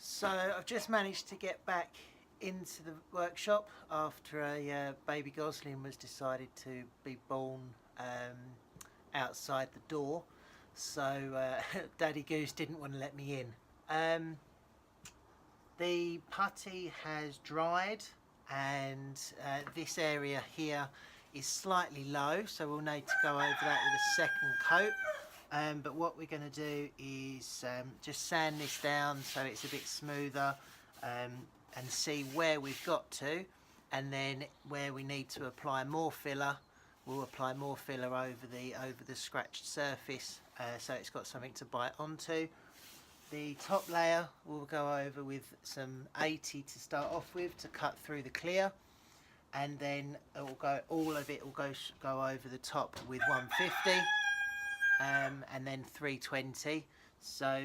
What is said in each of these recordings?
So I've just managed to get back into the workshop after a baby gosling was decided to be born outside the door. So Daddy Goose didn't want to let me in. The putty has dried, and this area here is slightly low, so we'll need to go over that with a second coat. But what we're going to do is just sand this down so it's a bit smoother, and see where we've got to, and then where we need to apply more filler, we'll apply more filler over the scratched surface, so it's got something to bite onto. The top layer we'll go over with some 80 to start off with to cut through the clear, and then it will go, all of it will go over the top with 150. And then 320. So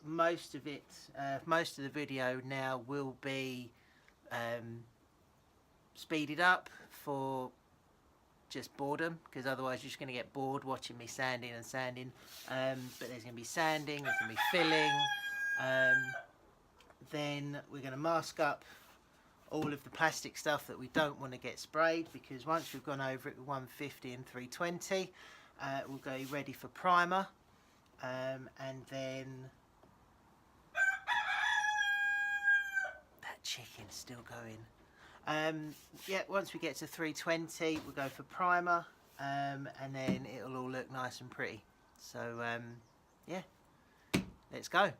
most of it, most of the video now will be speeded up for just boredom, because otherwise you're just going to get bored watching me sanding and sanding. But there's going to be sanding, there's going to be filling. Then we're going to mask up all of the plastic stuff that we don't want to get sprayed, because once we've gone over it with 150 and 320, we'll go ready for primer, and then that chicken's still going. Yeah, once we get to 320 we'll go for primer, and then it'll all look nice and pretty. So yeah, let's go.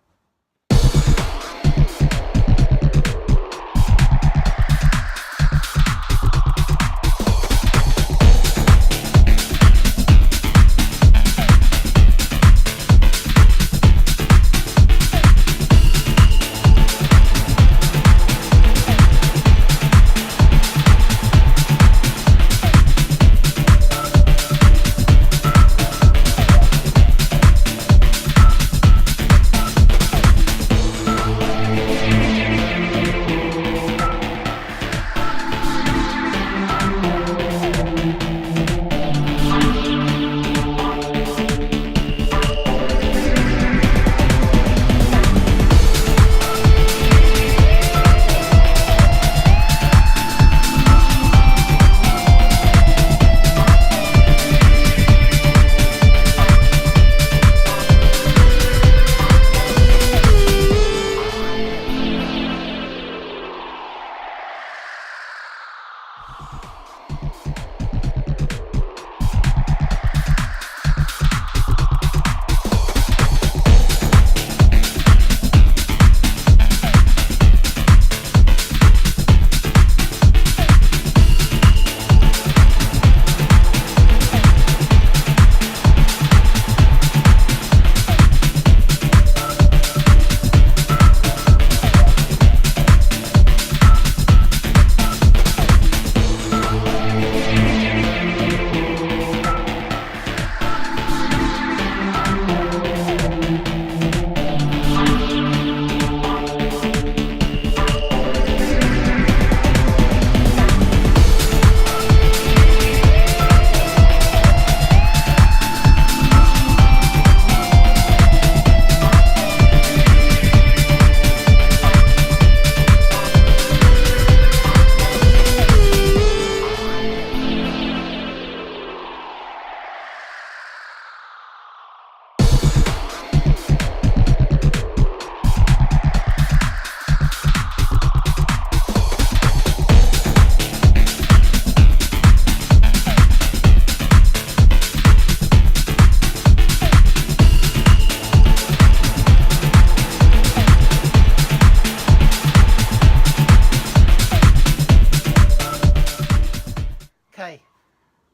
Okay,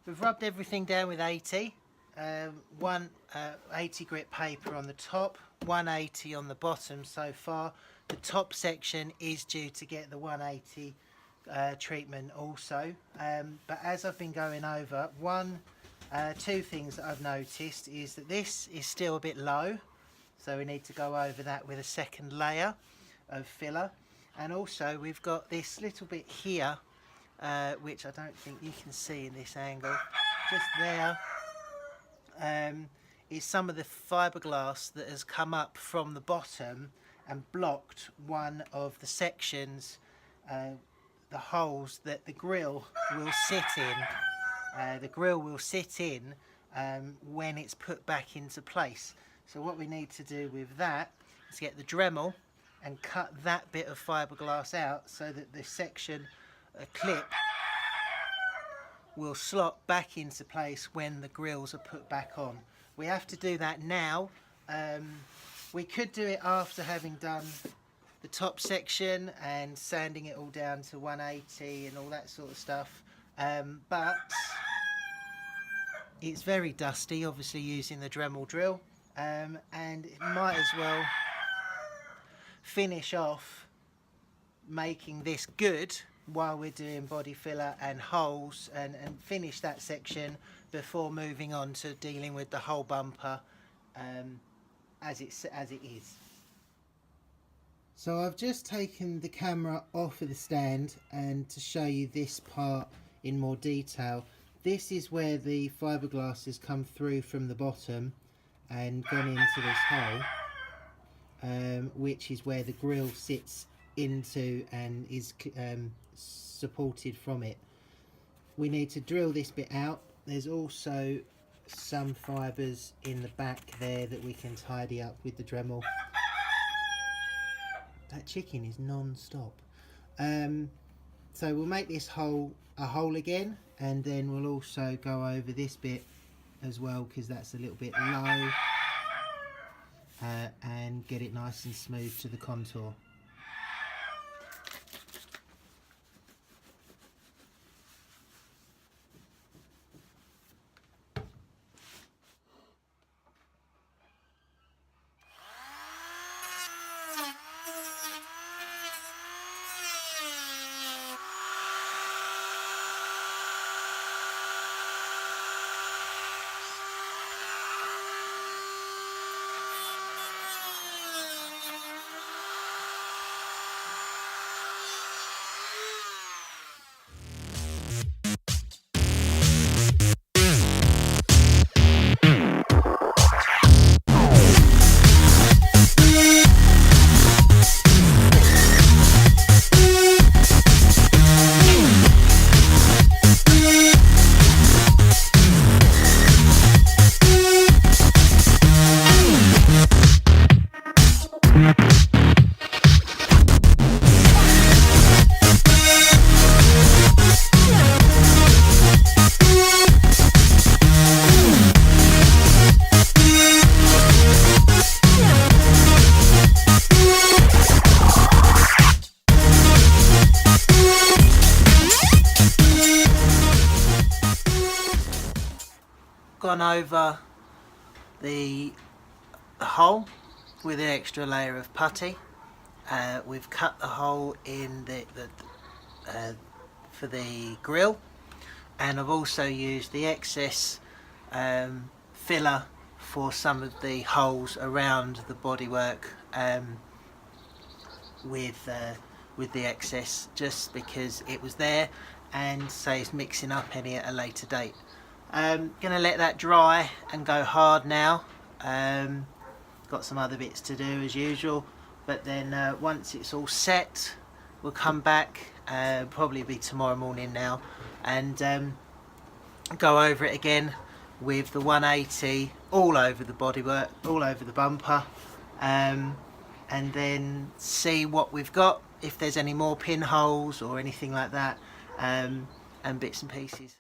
we've rubbed everything down with 80. 80 grit paper on the top, 180 on the bottom so far. The top section is due to get the 180 treatment also. But as I've been going over, two things that I've noticed is that this is still a bit low, so we need to go over that with a second layer of filler. And also we've got this little bit here, which I don't think you can see in this angle, just there, is some of the fiberglass that has come up from the bottom and blocked one of the sections, the holes that the grill will sit in. The grill will sit in when it's put back into place. So what we need to do with that is get the Dremel and cut that bit of fiberglass out so that the section clip will slot back into place when the grills are put back on. We have to do that now. We could do it after having done the top section and sanding it all down to 180 and all that sort of stuff, but it's very dusty, obviously using the Dremel drill, and it might as well finish off making this good while we're doing body filler and holes, and finish that section before moving on to dealing with the whole bumper as it is. So I've just taken the camera off of the stand and to show you this part in more detail. This is where the fiberglass has come through from the bottom and gone into this hole, which is where the grill sits into and is supported from it. We need to drill this bit out. There's also some fibres in the back there that we can tidy up with the Dremel. That chicken is non-stop. So we'll make this hole a hole again, and then we'll also go over this bit as well because that's a little bit low, and get it nice and smooth to the contour. Gone over the hole with an extra layer of putty. We've cut the hole in for the grill, and I've also used the excess filler for some of the holes around the bodywork with the excess, just because it was there and saves mixing up any at a later date. Gonna let that dry and go hard now. Got some other bits to do as usual, but then once it's all set, we'll come back, probably be tomorrow morning now, and go over it again with the 180 all over the bodywork, all over the bumper, and then see what we've got, if there's any more pinholes or anything like that, and bits and pieces.